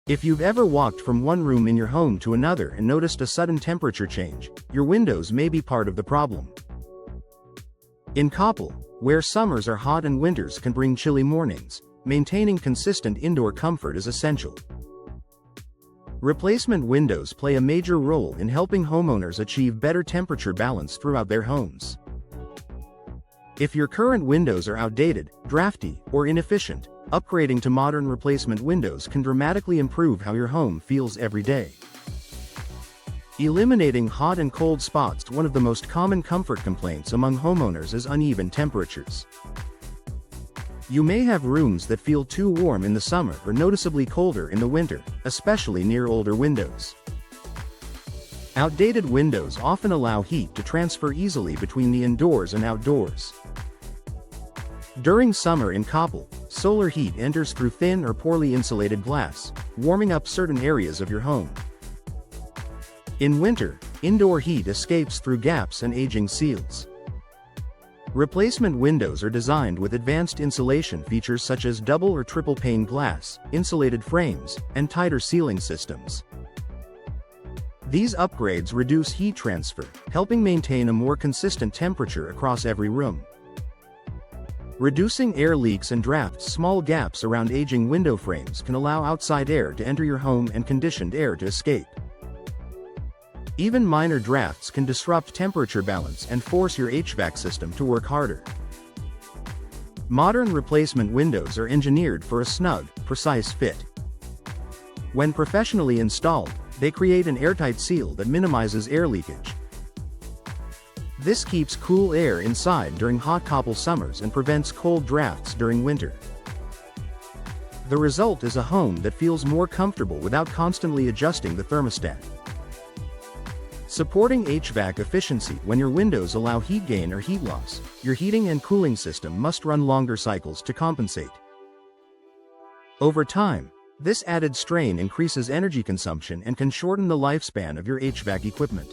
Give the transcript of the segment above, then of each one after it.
If you've ever walked from one room in your home to another and noticed a sudden temperature change, your windows may be part of the problem. In Coppell, where summers are hot and winters can bring chilly mornings, maintaining consistent indoor comfort is essential. Replacement windows play a major role in helping homeowners achieve better temperature balance throughout their homes. If your current windows are outdated, drafty, or inefficient, upgrading to modern replacement windows can dramatically improve how your home feels every day. Eliminating hot and cold spots. One of the most common comfort complaints among homeowners is uneven temperatures. You may have rooms that feel too warm in the summer or noticeably colder in the winter, especially near older windows. Outdated windows often allow heat to transfer easily between the indoors and outdoors. During summer in Coppell, solar heat enters through thin or poorly insulated glass, warming up certain areas of your home. In winter, indoor heat escapes through gaps and aging seals. Replacement windows are designed with advanced insulation features such as double or triple pane glass, insulated frames, and tighter sealing systems. These upgrades reduce heat transfer, helping maintain a more consistent temperature across every room. Reducing air leaks and drafts. Small gaps around aging window frames can allow outside air to enter your home and conditioned air to escape. Even minor drafts can disrupt temperature balance and force your HVAC system to work harder. Modern replacement windows are engineered for a snug, precise fit. When professionally installed, they create an airtight seal that minimizes air leakage. This keeps cool air inside during hot Coppell summers and prevents cold drafts during winter. The result is a home that feels more comfortable without constantly adjusting the thermostat. Supporting HVAC efficiency. When your windows allow heat gain or heat loss, your heating and cooling system must run longer cycles to compensate. Over time, this added strain increases energy consumption and can shorten the lifespan of your HVAC equipment.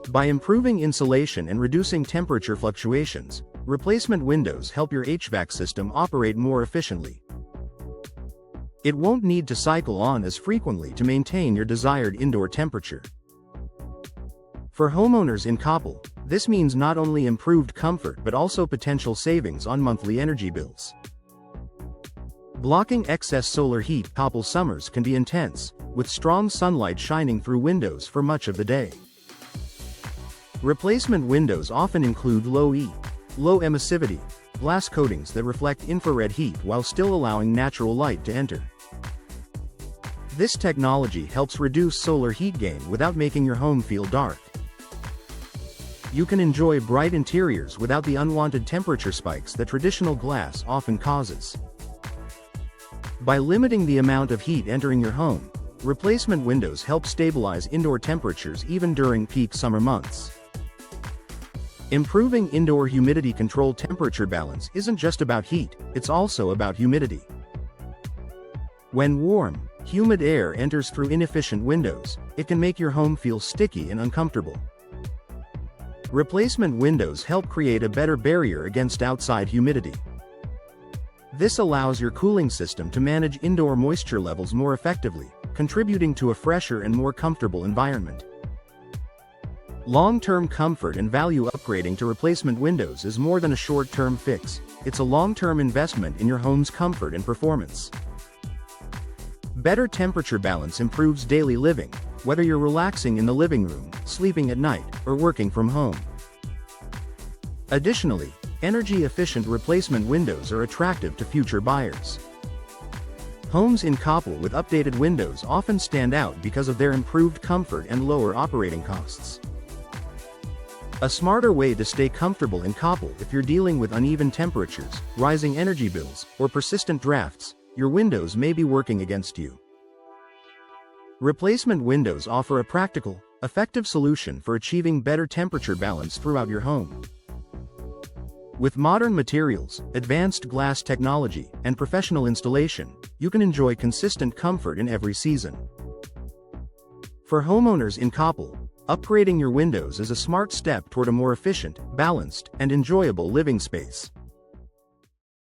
By improving insulation and reducing temperature fluctuations, replacement windows help your HVAC system operate more efficiently. It won't need to cycle on as frequently to maintain your desired indoor temperature. For homeowners in Coppell, this means not only improved comfort but also potential savings on monthly energy bills. Blocking excess solar heat. Coppell summers can be intense, with strong sunlight shining through windows for much of the day. Replacement windows often include low emissivity glass coatings that reflect infrared heat while still allowing natural light to enter. This technology helps reduce solar heat gain without making your home feel dark. You can enjoy bright interiors without the unwanted temperature spikes that traditional glass often causes. By limiting the amount of heat entering your home, replacement windows help stabilize indoor temperatures even during peak summer months. Improving indoor humidity control. Temperature balance isn't just about heat, it's also about humidity. When warm, humid air enters through inefficient windows, it can make your home feel sticky and uncomfortable. Replacement windows help create a better barrier against outside humidity. This allows your cooling system to manage indoor moisture levels more effectively, contributing to a fresher and more comfortable environment. Long-term comfort and value. Upgrading to replacement windows is more than a short-term fix, it's a long-term investment in your home's comfort and performance. Better temperature balance improves daily living, whether you're relaxing in the living room, sleeping at night, or working from home. Additionally, energy-efficient replacement windows are attractive to future buyers. Homes in Coppell with updated windows often stand out because of their improved comfort and lower operating costs. A smarter way to stay comfortable in Coppell. If you're dealing with uneven temperatures, rising energy bills, or persistent drafts, your windows may be working against you. Replacement windows offer a practical, effective solution for achieving better temperature balance throughout your home. With modern materials, advanced glass technology, and professional installation, you can enjoy consistent comfort in every season. For homeowners in Coppell, upgrading your windows is a smart step toward a more efficient, balanced, and enjoyable living space.